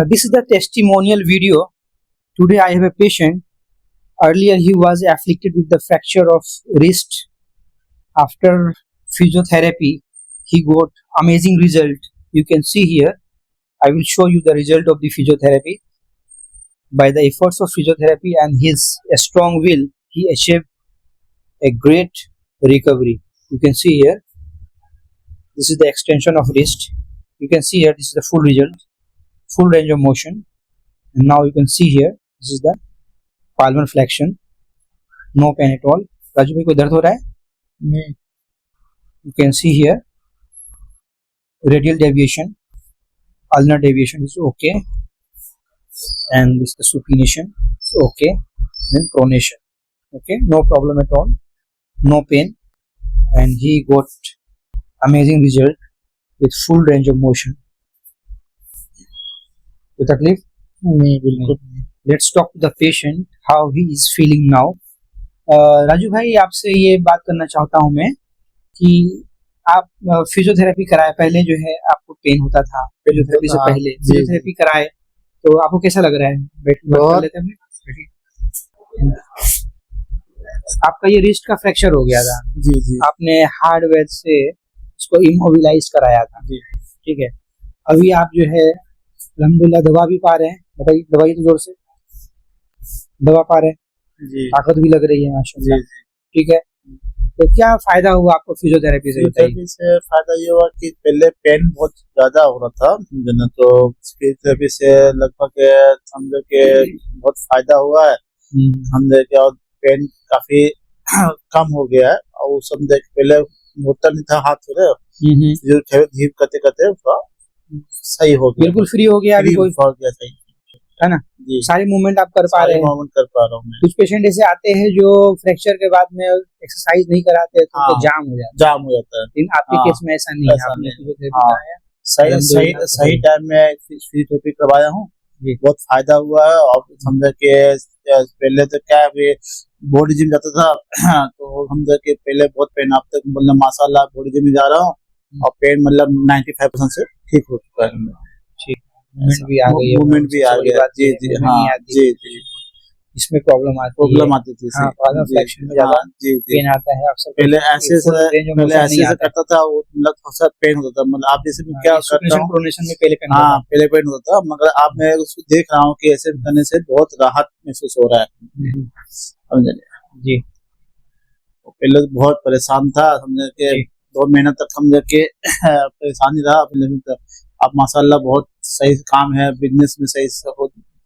This is the testimonial video. Today I have a patient. Earlier he was afflicted with the fracture of wrist. After physiotherapy, he got amazing result. You can see here. I will show you the result of the physiotherapy. By the efforts of physiotherapy and his strong will, he achieved a great recovery. You can see here. This is the extension of wrist. You can see here. This is the full result, full range of motion. And now you can see here. This is the palmar flexion. No pain at all. Raju भाई कोई दर्द हो रहा है? नहीं. You can see here. Radial deviation, ulnar deviation is okay, and this is the supination is okay. Then pronation, okay, no problem at all, no pain, and he got amazing result with full range of motion. कोई तकलीफ? नहीं, बिल्कुल नहीं. Let's talk to the patient how he is feeling now. Raju भाई आपसे ये बात करना चाहता हूँ मैं कि आप फिजियोथेरेपी कराए, पहले जो है आपको पेन होता था, फिजियोथेरेपी से पहले फिजियोथेरेपी कराए तो आपको कैसा लग रहा है? बैठ लेते हैं. आपका ये रिस्ट का फ्रैक्चर हो गया था. जी जी. आपने हार्डवेयर से इसको इमोबिलाइज कराया था. जी. ठीक है. अभी आप जो है अल्हम्दुलिल्लाह दवा भी पा रहे हैं. बताइए, दवाई तो जोर से दवा पा रहे हैं. जी. ताकत भी लग रही है माशाल्लाह. ठीक है. तो क्या फायदा हुआ आपको फिजियोथेरेपी से? फिजियोथेरेपी से फायदा ये हुआ कि पहले पेन बहुत ज्यादा हो रहा था मुझे, तो फिजियोथेरेपी से लगभग समझो के बहुत फायदा हुआ है. समझे कि और पेन काफी कम हो गया है. और समझे पहले होता नहीं था हाथ से, फिजियोथेरेपी करते करते उसका सही हो गया, बिल्कुल फ्री हो गया. अभी कोई हो गया सही है ना. सारे मूवमेंट आप कर पा रहे हैं. मूवमेंट कर पा रहा हूँ. कुछ पेशेंट ऐसे आते हैं जो फ्रैक्चर के बाद में एक्सरसाइज नहीं कराते तो उनको जाम हो जाता है. लेकिन आपके केस में ऐसा नहीं है. आपने फिजियोथेरेपी कराया, सही टाइम में फिजियोथेरेपी करवाया हूँ. बहुत फायदा हुआ है. और समझे कि पहले तो क्या बॉडी जिम जाता था तो समझे कि पहले बहुत पेन, अब तक मतलब माशाल्लाह बॉडी जिम जा रहा हूँ और पेन मतलब 95% से ठीक हो चुका है. ठीक. मूवमेंट भी आ गई है. मूवमेंट भी आ गया. जी जी. हाँ जी जी. इसमें प्रॉब्लम आती थी. हाँ, palmar flexion में ज्यादा पेन आता है अक्सर. पहले ऐसे करता था, मतलब थोड़ा सा पेन होता था. मतलब आप जैसे क्या करता हूँ प्रोनेशन में पहले पेन होता था, मगर अब मैं उसको देख रहा हूँ कि ऐसे करने से बहुत राहत महसूस हो रहा है. समझे जी. पहले बहुत परेशान था, समझे के 2 महीने तक समझे के परेशानी रहा. अब माशाल्लाह बहुत सही काम है. बिजनेस में सही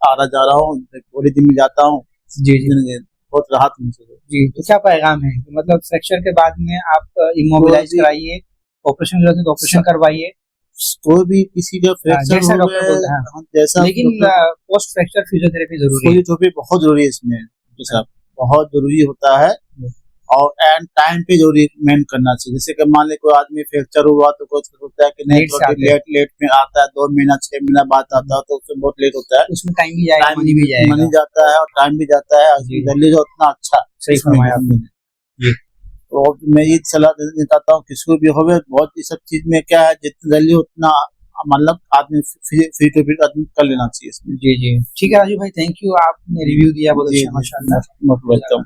आ रहा जा रहा हूँ. बॉडी जिम में जाता हूँ. जी जी. बहुत राहत महसूस हो. जी. तो क्या पैगाम है? मतलब फ्रैक्चर के बाद में आप इमोबिलाइज कराइए, ऑपरेशन जरूरत है तो ऑपरेशन करवाइए. कोई भी किसी का फ्रैक्चर जैसा डॉक्टर बोलता है जैसा, लेकिन पोस्ट फ्रैक्चर फिजियोथेरेपी जरूरी है. फिजियोथेरेपी बहुत जरूरी है इसमें. बहुत जरूरी होता है. और एंड टाइम पे जरूरी मेन करना चाहिए. जैसे कि मान ले कोई आदमी फ्रैक्चर हुआ तो कुछ होता है कि नहीं लेट में आता है, 2 महीना 6 महीना बाद आता है, तो उसमें बहुत लेट होता है. उसमें टाइम भी जाएगा, मनी जाता है और टाइम भी जाता है. जल्दी जो उतना अच्छा. सही फरमाया आपने. तो मैं ये सलाह देता हूँ किसी को भी हो. बहुत ये सब चीज में क्या है, जितना जल्दी उतना मतलब आदमी फिजियोथेरेपी कर लेना चाहिए इसमें. जी जी. ठीक है राजू भाई, थैंक यू. आपने रिव्यू दिया बहुत अच्छा, माशाल्लाह. वेलकम.